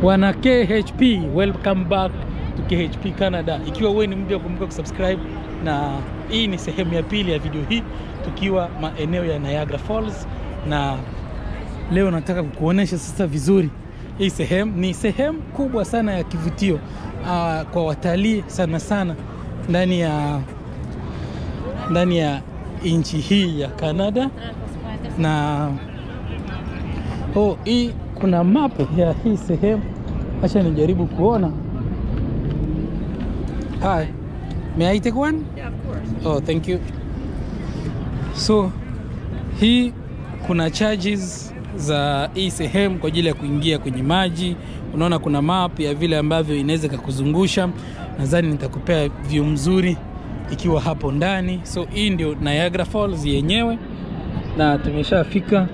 Wana KHP, welcome back to KHP Canada. Ikiwa wewe ni mpya, kumbuka kusubscribe, na hii ni sehemu ya pili ya video hii tukiwa maeneo ya Niagara Falls, na leo nataka kukuonesha sasa vizuri. Hii sehemu ni sehemu kubwa sana ya kivutio kwa watalii sana ndani ya nchi hii ya Canada. Na hii kuna map ya hii sehemu. Acha nijaribu kuona. Hi, may I take one? Yeah, of course. Oh, thank you. So hii kuna charges za hii sehemu kwa ajili ya kuingia kwenye maji. Unaona kuna map ya vile ambavyo inaweza kukuzungusha. Nadhani nitakupea view mzuri ikiwa hapo ndani. So hii ndio Niagara Falls yenyewe, na tumeshafika.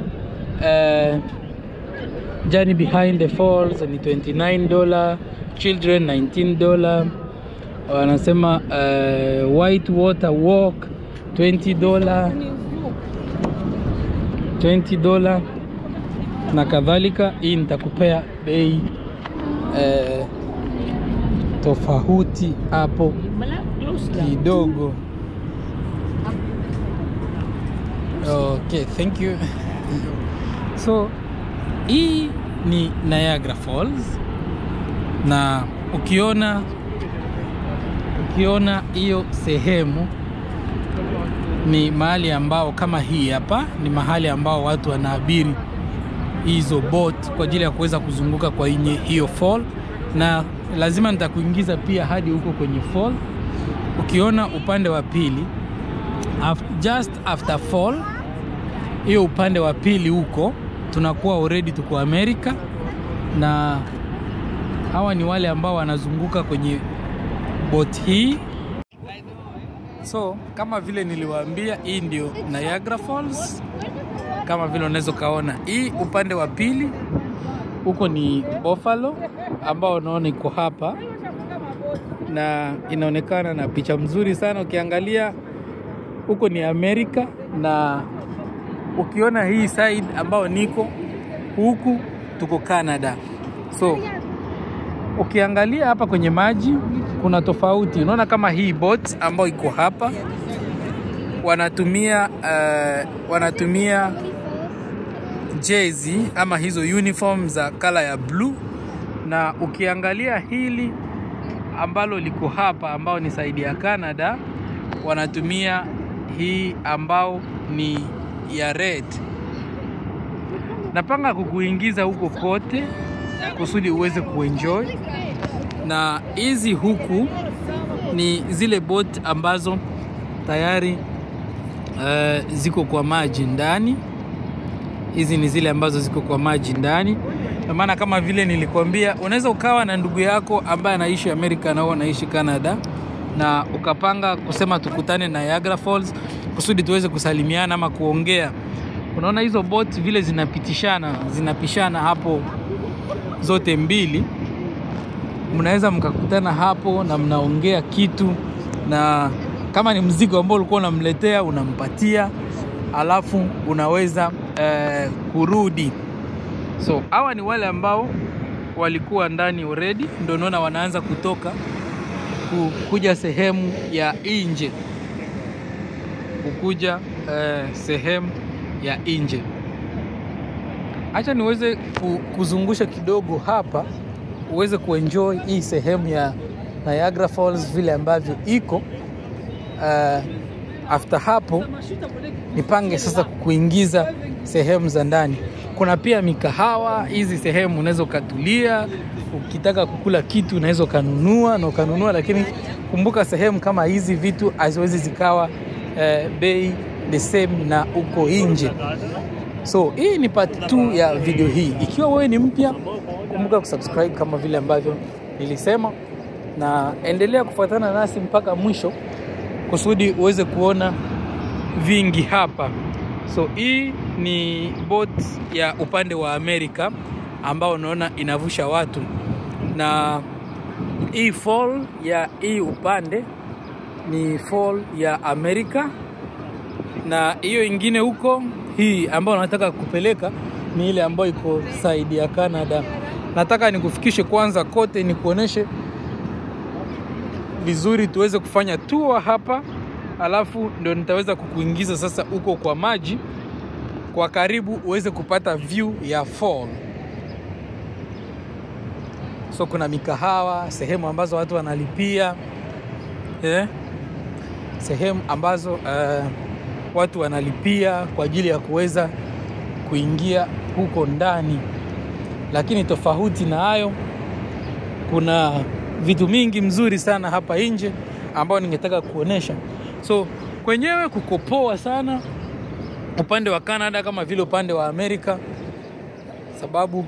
Journey behind the falls ni $29, children $19. Wanasema white water walk $20 na kadhalika. Hii nitakupea bei tofauti hapo kidogo. Okay, thank you. So hii ni Niagara Falls, na ukiona hiyo sehemu ni mahali ambao kama hii hapa ni mahali ambao watu wanaabiri hizo boat kwa ajili ya kuweza kuzunguka kwa hiyo fall, na lazima nitakuingiza pia hadi huko kwenye fall. Ukiona upande wa pili just after fall, hiyo upande wa pili huko tunakuwa already tuko Amerika, na hawa ni wale ambao wanazunguka kwenye boat hii. So kama vile niliwaambia, hii ndio Niagara Falls. Kama vile unaweza kaona, hii upande wa pili huko ni Buffalo ambao unaona iko hapa, na inaonekana na picha mzuri sana. Ukiangalia huko ni Amerika, na ukiona hii side ambao niko huku tuko Canada. So ukiangalia hapa kwenye maji kuna tofauti. Unaona kama hii boat ambao iko hapa wanatumia jersey ama hizo uniform za color ya blue, na ukiangalia hili ambalo liko hapa ambao ni side ya Canada wanatumia hii ambao ni ya red. Napanga kukuingiza huko kote kusudi uweze kuenjoy, na hizi huku ni zile boat ambazo tayari ziko kwa maji ndani. Hizi ni zile ambazo ziko kwa maji ndani. Kwa maana kama vile nilikwambia, unaweza ukawa na ndugu yako ambaye anaishi Amerika na wewe unaishi Canada, na ukapanga kusema tukutane na Niagara Falls kusudi tuweze kusalimiana ama kuongea. Unaona hizo boat vile zinapishana hapo zote mbili. Mnaweza mkakutana hapo na mnaongea kitu, na kama ni mzigo ambao ulikuwa unamletea unampatia, alafu unaweza kurudi. So hawa ni wale ambao walikuwa ndani already, ndio unaona wanaanza kutoka kuja sehemu ya nje, sehemu ya nje. Acha niweze kuzungusha kidogo hapa uweze kuenjoy hii sehemu ya Niagara Falls vile ambavyo iko. After hapo nipange sasa kukuingiza sehemu za ndani. Kuna pia mikahawa. Hizi sehemu unaweza ukatulia, ukitaka kukula kitu unaweza ukanunua, lakini kumbuka sehemu kama hizi vitu haziwezi zikawa bei the same na uko nje. So hii ni part 2 ya video hii. Ikiwa wewe ni mpya, kumbuka kusubscribe kama vile ambavyo nilisema, na endelea kufuatana nasi mpaka mwisho kusudi uweze kuona vingi hapa. So hii ni boat ya upande wa Amerika ambao unaona inavusha watu, na hii fall ya hii upande ni fall ya Amerika, na hiyo ingine huko hii ambayo nataka kupeleka ni ile ambayo iko side ya Canada nataka nikufikishe kwanza kote, nikuoneshe vizuri tuweze kufanya tour hapa, alafu ndio nitaweza kukuingiza sasa uko kwa maji kwa karibu uweze kupata view ya fall. So kuna mikahawa, sehemu ambazo watu wanalipia, sehemu ambazo watu wanalipia kwa ajili ya kuweza kuingia huko ndani. Lakini tofauti na hayo, kuna vitu mingi mzuri sana hapa nje ambao ningetaka kuonesha. So kwenyewe kukopoa sana upande wa Canada kama vile upande wa Amerika, sababu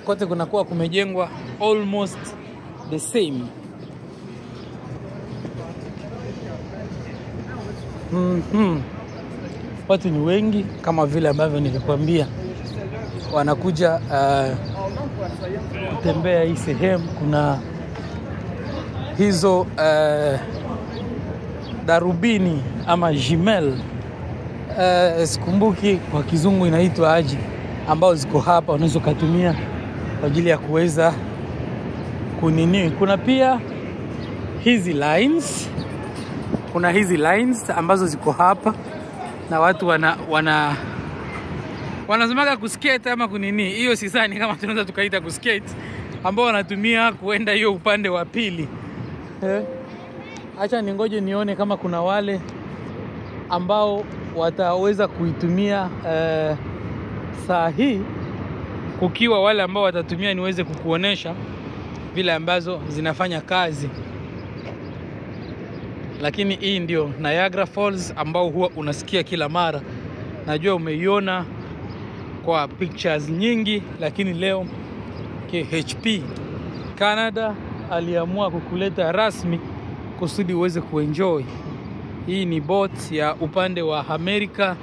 kote kunakuwa kumejengwa almost the same. Watu ni wengi kama vile ambavyo nilikwambia, wanakuja kutembea hii sehemu. Kuna hizo darubini ama jumel, sikumbuki kwa kizungu inaitwa aje, ambao ziko hapa unaweza kutumia kwa ajili ya kuweza kunini. Kuna pia hizi lines, kuna hizi lines ambazo ziko hapa na watu wanazamaga kuskate ama kunini. Hiyo sisani kama tunaweza tukaita kuskate, ambao wanatumia kuenda hiyo upande wa pili. Acha ningoje nione kama kuna wale ambao wataweza kuitumia saa hii. Kukiwa wale ambao watatumia, niweze kukuonesha vile ambazo zinafanya kazi. Lakini hii ndio Niagara Falls ambao huwa unasikia kila mara. Najua umeiona kwa pictures nyingi, lakini leo KHP Canada aliamua kukuleta rasmi kusudi uweze kuenjoy. Hii ni boat ya upande wa Amerika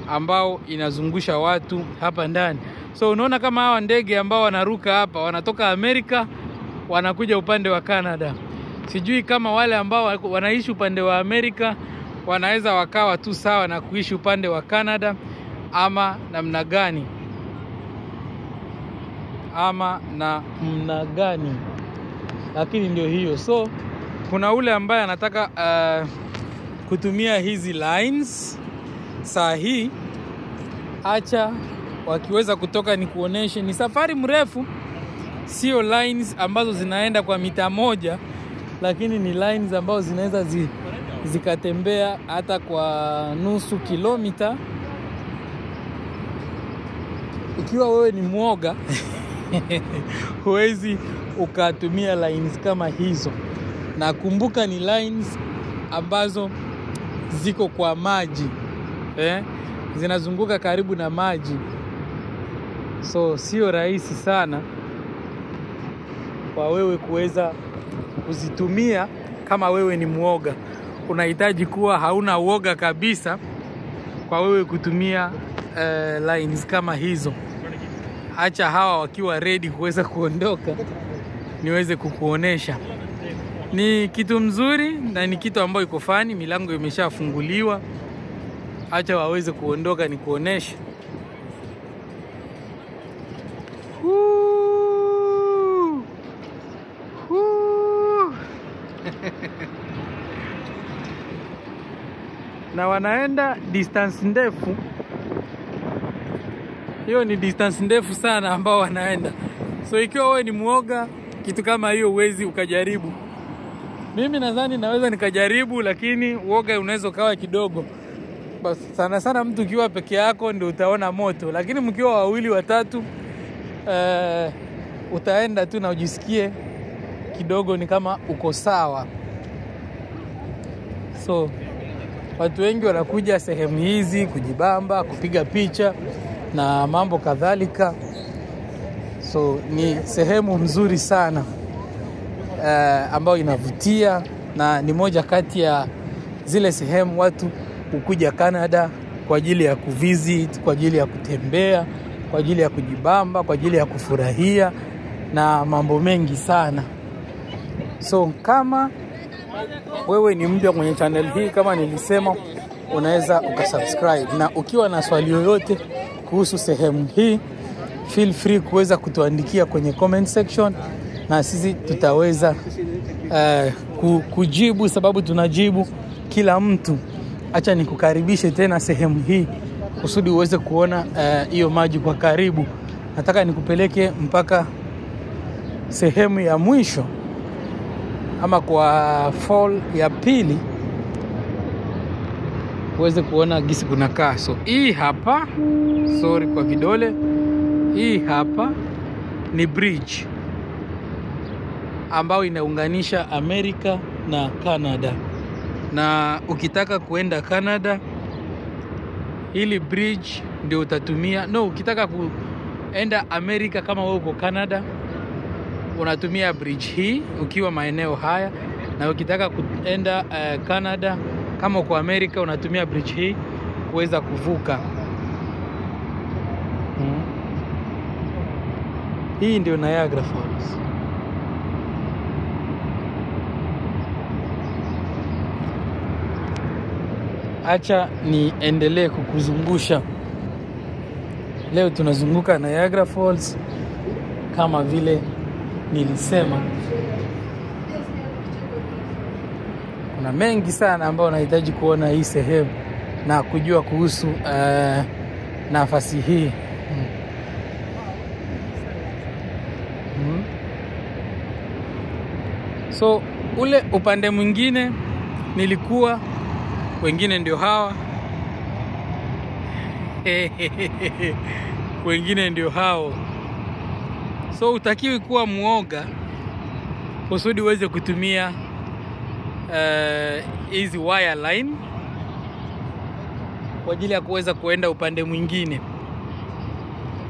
ambao inazungusha watu hapa ndani. So unaona kama hawa ndege ambao wanaruka hapa wanatoka Amerika wanakuja upande wa Canada. Sijui kama wale ambao wanaishi upande wa Amerika wanaweza wakawa tu sawa na kuishi upande wa Canada ama namna gani, lakini ndio hiyo. So kuna ule ambaye anataka kutumia hizi lines saa hii. Acha wakiweza kutoka ni kuoneshe. Ni safari mrefu, sio lines ambazo zinaenda kwa mita moja, lakini ni lines ambazo zinaweza zikatembea hata kwa nusu kilomita. Ikiwa wewe ni mwoga huwezi ukatumia lines kama hizo. Na kumbuka ni lines ambazo ziko kwa maji, zinazunguka karibu na maji. So sio rahisi sana kwa wewe kuweza kuzitumia kama wewe ni mwoga. Unahitaji kuwa hauna uoga kabisa kwa wewe kutumia lines kama hizo. Acha hawa wakiwa ready kuweza kuondoka niweze kukuonesha. Ni kitu mzuri na ni kitu ambayo iko fani. Milango imeshafunguliwa, acha waweze kuondoka ni kuonesha. Na wanaenda distance ndefu. Hiyo ni distance ndefu sana ambao wanaenda. So ikiwa wewe ni muoga, kitu kama hiyo uwezi ukajaribu. Mimi nadhani naweza nikajaribu, lakini uoga unaweza kawa kidogo. Basi sana mtu ukiwa peke yako ndio utaona moto, lakini mkiwa wawili watatu utaenda tu na ujisikie kidogo ni kama uko sawa. So watu wengi wanakuja sehemu hizi kujibamba, kupiga picha na mambo kadhalika. So ni sehemu mzuri sana ambayo inavutia, na ni moja kati ya zile sehemu watu ukuja Canada kwa ajili ya kuvisit, kwa ajili ya kutembea, kwa ajili ya kujibamba, kwa ajili ya kufurahia na mambo mengi sana. So kama wewe ni mpya kwenye channel hii, kama nilisema, unaweza ukasubscribe. Na ukiwa na swali yoyote kuhusu sehemu hii, feel free kuweza kutuandikia kwenye comment section, na sisi tutaweza kujibu, sababu tunajibu kila mtu. Acha nikukaribishe tena sehemu hii kusudi uweze kuona hiyo maji kwa karibu. Nataka nikupeleke mpaka sehemu ya mwisho ama kwa fall ya pili uweze kuona gisi kunakaa. So hii hapa, sorry kwa vidole, hii hapa ni bridge ambao inaunganisha Amerika na Canada. Na ukitaka kuenda Canada, hili bridge ndio utatumia. No, ukitaka kuenda Amerika kama wewe uko Canada, unatumia bridge hii ukiwa maeneo haya. Na ukitaka kuenda Canada kama uko Amerika, unatumia bridge hii kuweza kuvuka. Hii ndio Niagara Falls. Acha niendelee kukuzungusha. Leo tunazunguka Niagara Falls kama vile nilisema. Kuna mengi sana ambao nahitaji kuona hii sehemu na kujua kuhusu nafasi hii. So ule upande mwingine nilikuwa, wengine ndio hawa. Wengine ndio hao. So utakiwi kuwa muoga kusudi uweze kutumia hizi wire line kwa ajili ya kuweza kuenda upande mwingine.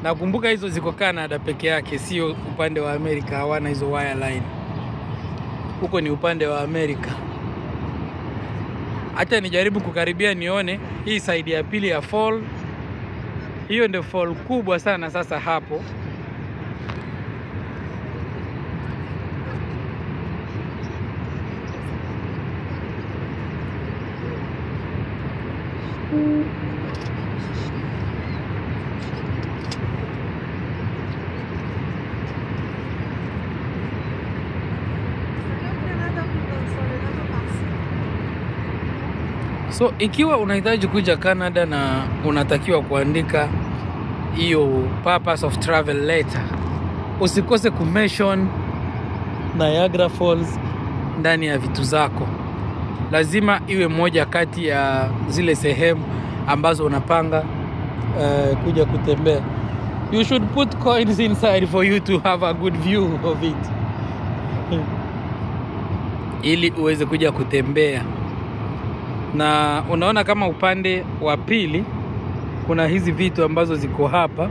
Na kumbuka hizo ziko Canada peke yake, sio upande wa Amerika. Hawana hizo wire line. Huko ni upande wa Amerika. Acha nijaribu kukaribia nione hii side ya pili ya fall. Hiyo ndio fall kubwa sana sasa hapo. So ikiwa unahitaji kuja Canada na unatakiwa kuandika hiyo purpose of travel letter, usikose kumention Niagara Falls ndani ya vitu zako. Lazima iwe moja kati ya zile sehemu ambazo unapanga kuja kutembea. You should put coins inside for you to have a good view of it. Ili uweze kuja kutembea. Na unaona kama upande wa pili kuna hizi vitu ambazo ziko hapa.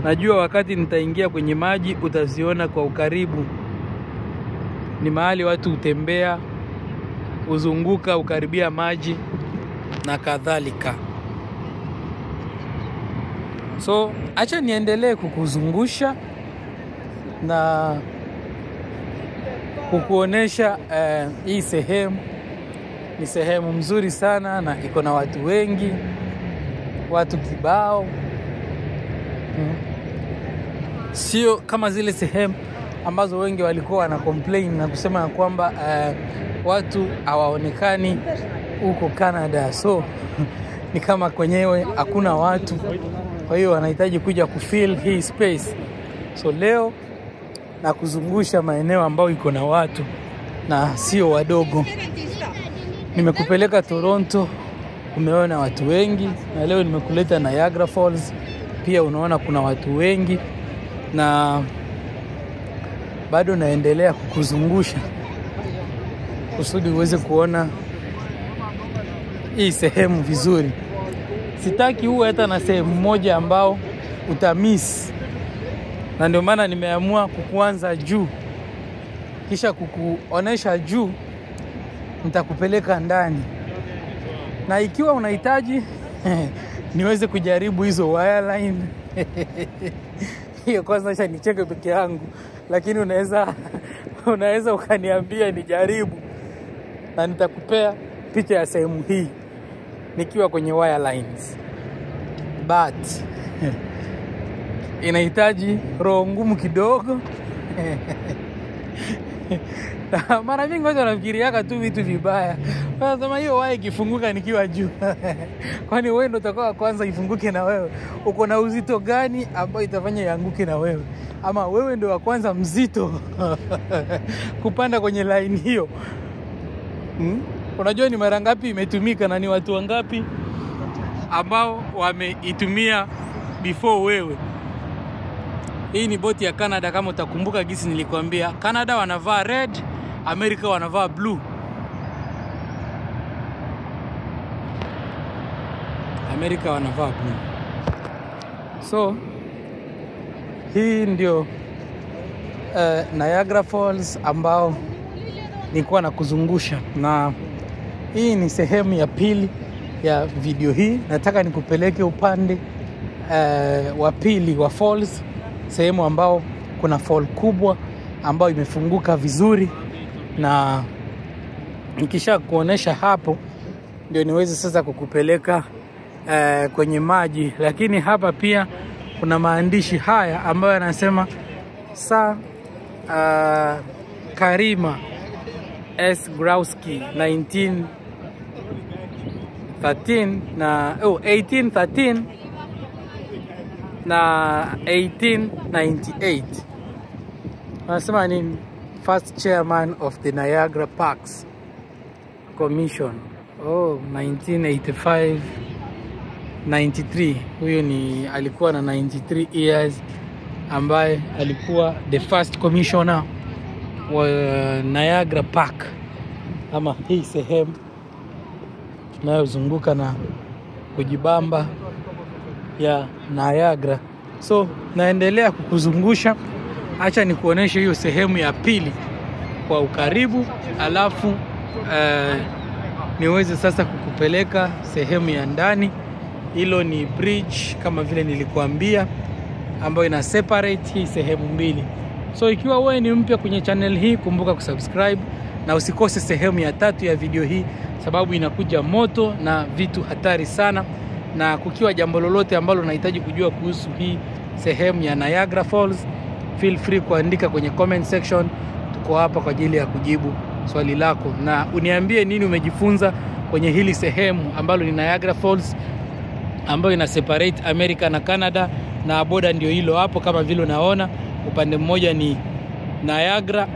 Najua wakati nitaingia kwenye maji utaziona kwa ukaribu. Ni mahali watu utembea, uzunguka, ukaribia maji na kadhalika. So acha niendelee kukuzungusha na kukuonesha hii sehemu. Ni sehemu mzuri sana na iko na watu wengi, watu kibao. Sio kama zile sehemu ambazo wengi walikuwa wana complain na kusema kwamba watu hawaonekani huko Canada. So ni kama kwenyewe hakuna watu, kwa hiyo wanahitaji kuja kufeel hii space. So leo na kuzungusha maeneo ambayo iko na watu na sio wadogo. Nimekupeleka Toronto, umeona watu wengi, na leo nimekuleta Niagara Falls, pia unaona kuna watu wengi, na bado naendelea kukuzungusha kusudi uweze kuona hii sehemu vizuri. Sitaki uwe hata na sehemu moja ambao utamiss, na ndio maana nimeamua kukuanza juu kisha kukuonesha juu, nitakupeleka ndani. Na ikiwa unahitaji niweze kujaribu hizo wireline hiyo kwanza acha nicheke peke yangu, lakini unaweza ukaniambia nijaribu na nitakupea picha ya sehemu hii nikiwa kwenye wirelines. But inahitaji roho ngumu kidogo. Mara mingi watu wanafikiriaka tu vitu vibaya. Wanasema hiyo waya ikifunguka nikiwa juu. Kwani wewe ndio utakuwa kwanza ifunguke na wewe? Uko na uzito gani ambao itafanya ianguke na wewe? Ama wewe ndio wa kwanza mzito kupanda kwenye line hiyo? Unajua ni mara ngapi imetumika na ni watu wangapi ambao wameitumia before wewe? Hii ni boti ya Canada, kama utakumbuka gisi nilikwambia. Canada wanavaa red, America wanavaa blue. America wanavaa blue. So hii ndio Niagara Falls ambao nilikuwa na kuzungusha, na hii ni sehemu ya pili ya video hii. Nataka nikupeleke upande wa pili wa falls, sehemu ambao kuna fall kubwa ambao imefunguka vizuri, na nikisha kuonesha hapo ndio niweze sasa kukupeleka kwenye maji. Lakini hapa pia kuna maandishi haya ambayo yanasema Karima S. Growski 1813 na 1898. Anasema ni first chairman of the Niagara Parks Commission. 1985 93. Huyo ni alikuwa na 93 years, ambaye alikuwa the first commissioner wa Niagara Park, ama hii sehemu tunayozunguka na kujibamba ya Niagara. So naendelea kukuzungusha, acha nikuoneshe hiyo sehemu ya pili kwa ukaribu, alafu niweze sasa kukupeleka sehemu ya ndani. Hilo ni bridge kama vile nilikuambia, ambayo ina separate hii sehemu mbili. So ikiwa wewe ni mpya kwenye channel hii, kumbuka kusubscribe na usikose sehemu ya 3 ya video hii, sababu inakuja moto na vitu hatari sana. Na kukiwa jambo lolote ambalo unahitaji kujua kuhusu hii sehemu ya Niagara Falls, feel free kuandika kwenye comment section. Tuko hapa kwa ajili ya kujibu swali lako, na uniambie nini umejifunza kwenye hili sehemu ambalo ni Niagara Falls, ambayo ina separate America na Canada, na border ndio hilo hapo kama vile unaona. Upande mmoja ni Niagara,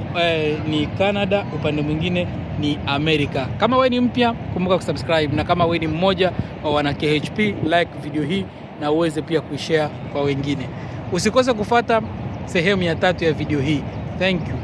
ni Canada, upande mwingine ni America. Kama wewe ni mpya, kumbuka kusubscribe, na kama wewe ni mmoja wa wana KHP, like video hii na uweze pia kushare kwa wengine. Usikose kufuata sehemu ya 3 ya video hii. Thank you.